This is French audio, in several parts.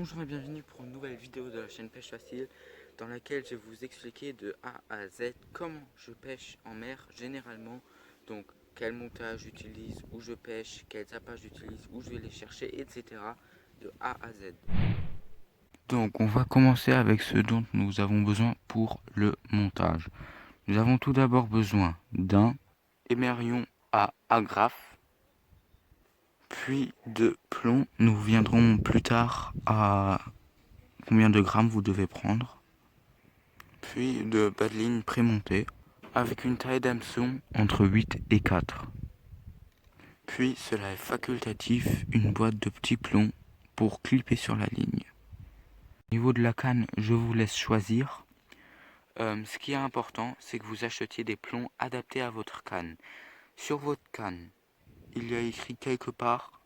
Bonjour et bienvenue pour une nouvelle vidéo de la chaîne Pêche Facile dans laquelle je vais vous expliquer de A à Z comment je pêche en mer généralement. Donc quel montage j'utilise, où je pêche, quels appâts j'utilise, où je vais les chercher, etc. de A à Z. Donc on va commencer avec ce dont nous avons besoin pour le montage. Nous avons tout d'abord besoin d'un émerion à agrafe, puis de plomb. Nous viendrons plus tard à combien de grammes vous devez prendre, puis de badeline prémontée avec une taille d'hameçon entre 8 et 4. Puis cela est facultatif, une boîte de petits plombs pour clipper sur la ligne. Au niveau de la canne, je vous laisse choisir. Ce qui est important, c'est que vous achetiez des plombs adaptés à votre canne. Sur votre canne, il y a écrit quelque part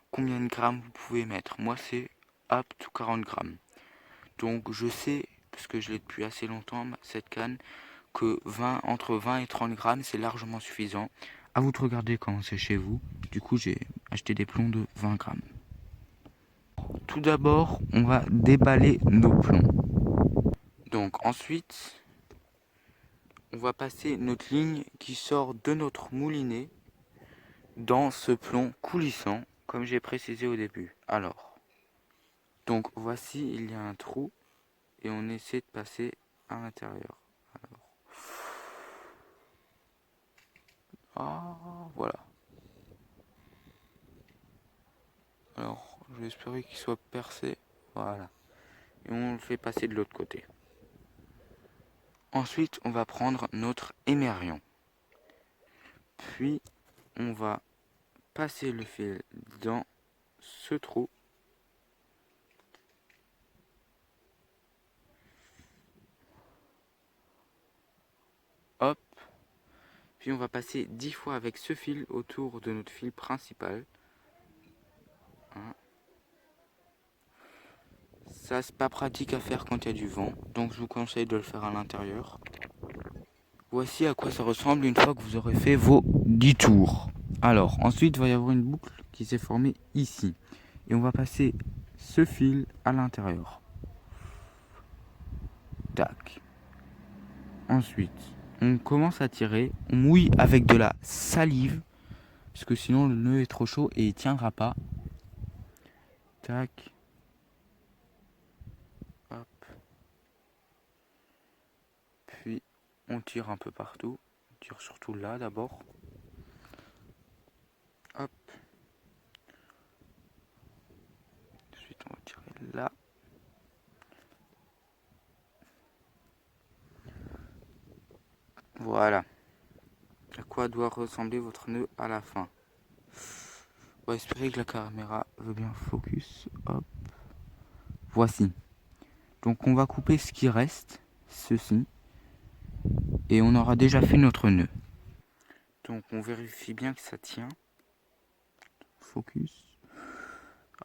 combien de grammes vous pouvez mettre. Moi, c'est up to 40 grammes. Donc je sais, parce que je l'ai depuis assez longtemps, cette canne, que entre 20 et 30 grammes, c'est largement suffisant. À vous de regarder quand c'est chez vous. Du coup, j'ai acheté des plombs de 20 grammes. Tout d'abord, on va déballer nos plombs. Donc ensuite, on va passer notre ligne qui sort de notre moulinet dans ce plomb coulissant, comme j'ai précisé au début. Alors, donc voici, il y a un trou et on essaie de passer à l'intérieur. Ah, voilà. Alors, je vais espérer qu'il soit percé. Voilà. Et on le fait passer de l'autre côté. Ensuite, on va prendre notre émerion. Puis, on va passer le fil dans ce trou. Hop. Puis, on va passer 10 fois avec ce fil autour de notre fil principal. Hein. Ça, c'est pas pratique à faire quand il y a du vent. Donc, je vous conseille de le faire à l'intérieur. Voici à quoi ça ressemble une fois que vous aurez fait vos 10 tours. Alors, ensuite, il va y avoir une boucle qui s'est formée ici. Et on va passer ce fil à l'intérieur. Tac. Ensuite, on commence à tirer. On mouille avec de la salive. Parce que sinon, le nœud est trop chaud et il tiendra pas. Tac. Hop. Puis, on tire un peu partout. On tire surtout là d'abord. Hop. Ensuite, on va tirer là. Voilà. À quoi doit ressembler votre nœud à la fin. On va espérer que la caméra veut bien focus. Hop. Voici. Donc on va couper ce qui reste, ceci. Et on aura déjà fait notre nœud. Donc on vérifie bien que ça tient. Focus.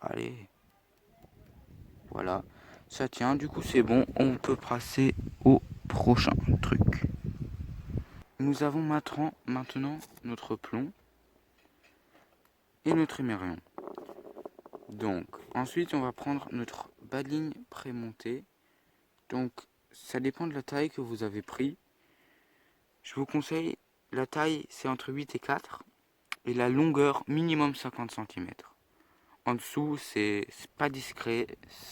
Allez. Voilà. Ça tient, du coup c'est bon. On peut passer au prochain truc. Nous avons maintenant notre plomb et notre émerion. Donc ensuite on va prendre notre badeline prémontée. Donc ça dépend de la taille que vous avez pris. Je vous conseille, la taille c'est entre 8 et 4 et la longueur minimum 50 cm. En dessous c'est pas discret,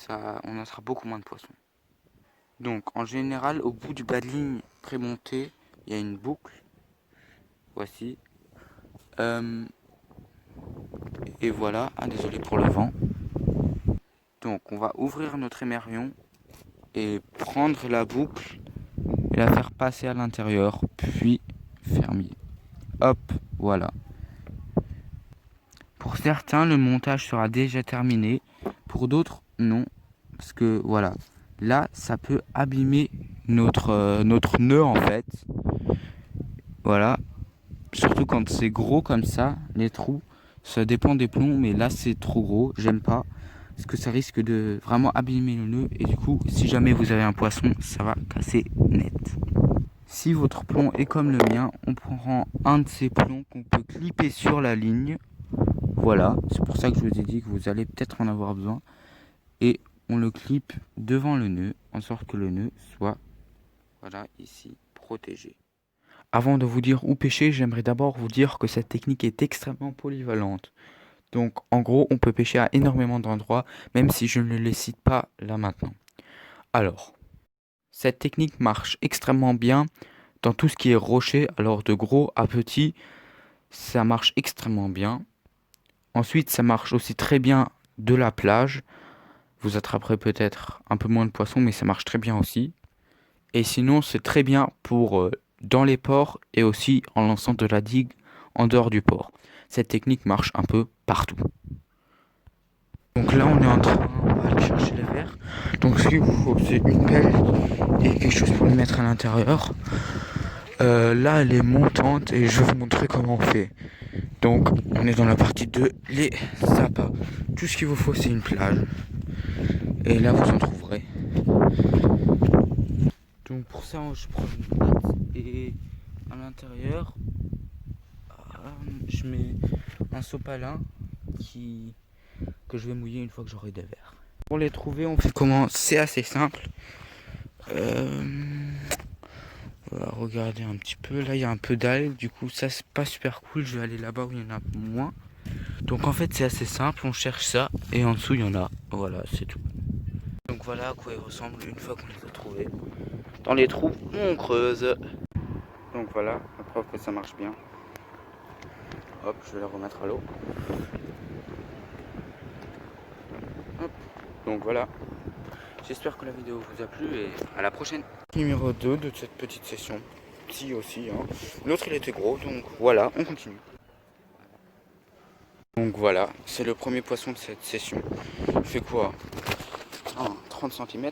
on en sera beaucoup moins de poissons. Donc en général au bout du bas de ligne prémonté, il y a une boucle. Voici. Et voilà, désolé pour le vent. Donc on va ouvrir notre émerion et prendre la boucle et la faire passer à l'intérieur, puis fermer. Hop, voilà. Pour certains, le montage sera déjà terminé. Pour d'autres, non. Parce que, voilà. Là, ça peut abîmer notre nœud, en fait. Voilà. Surtout quand c'est gros comme ça, les trous. Ça dépend des plombs, mais là, c'est trop gros. J'aime pas. Parce que ça risque de vraiment abîmer le nœud. Et du coup, si jamais vous avez un poisson, ça va casser net. Si votre plomb est comme le mien, on prend un de ces plombs qu'on peut clipper sur la ligne. Voilà, c'est pour ça que je vous ai dit que vous allez peut-être en avoir besoin. Et on le clip devant le nœud, en sorte que le nœud soit, voilà, ici, protégé. Avant de vous dire où pêcher, j'aimerais d'abord vous dire que cette technique est extrêmement polyvalente. Donc en gros, on peut pêcher à énormément d'endroits, même si je ne les cite pas là maintenant. Alors, cette technique marche extrêmement bien dans tout ce qui est rocher, alors de gros à petit, ça marche extrêmement bien. Ensuite, ça marche aussi très bien de la plage. Vous attraperez peut-être un peu moins de poissons, mais ça marche très bien aussi. Et sinon, c'est très bien pour dans les ports et aussi en lançant de la digue en dehors du port. Cette technique marche un peu partout. Donc là, on est en train d'aller chercher les verres. Donc ce qu'il vous faut, c'est une pelle et quelque chose pour les mettre à l'intérieur. Là, elle est montante et je vais vous montrer comment on fait. Donc, on est dans la partie 2, les appâts. Tout ce qu'il vous faut, c'est une plage. Et là, vous en trouverez. Donc pour ça, je prends une boîte et à l'intérieur, je mets un sopalin que je vais mouiller une fois que j'aurai des verres. Pour les trouver, on fait comment? C'est assez simple. Voilà, regardez un petit peu. Là, il y a un peu d'algues. Du coup, ça, c'est pas super cool. Je vais aller là-bas où il y en a moins. Donc, en fait, c'est assez simple. On cherche ça. Et en dessous, il y en a. Voilà, c'est tout. Donc, voilà à quoi ils ressemblent une fois qu'on les a trouvés. Dans les trous, on creuse. Donc, voilà. La preuve que ça marche bien. Hop, je vais la remettre à l'eau. Hop. Donc, voilà. J'espère que la vidéo vous a plu et à la prochaine. Numéro 2 de cette petite session. Si aussi, hein. L'autre il était gros, donc voilà, on continue. Donc voilà, c'est le premier poisson de cette session. Il fait quoi? 30 cm.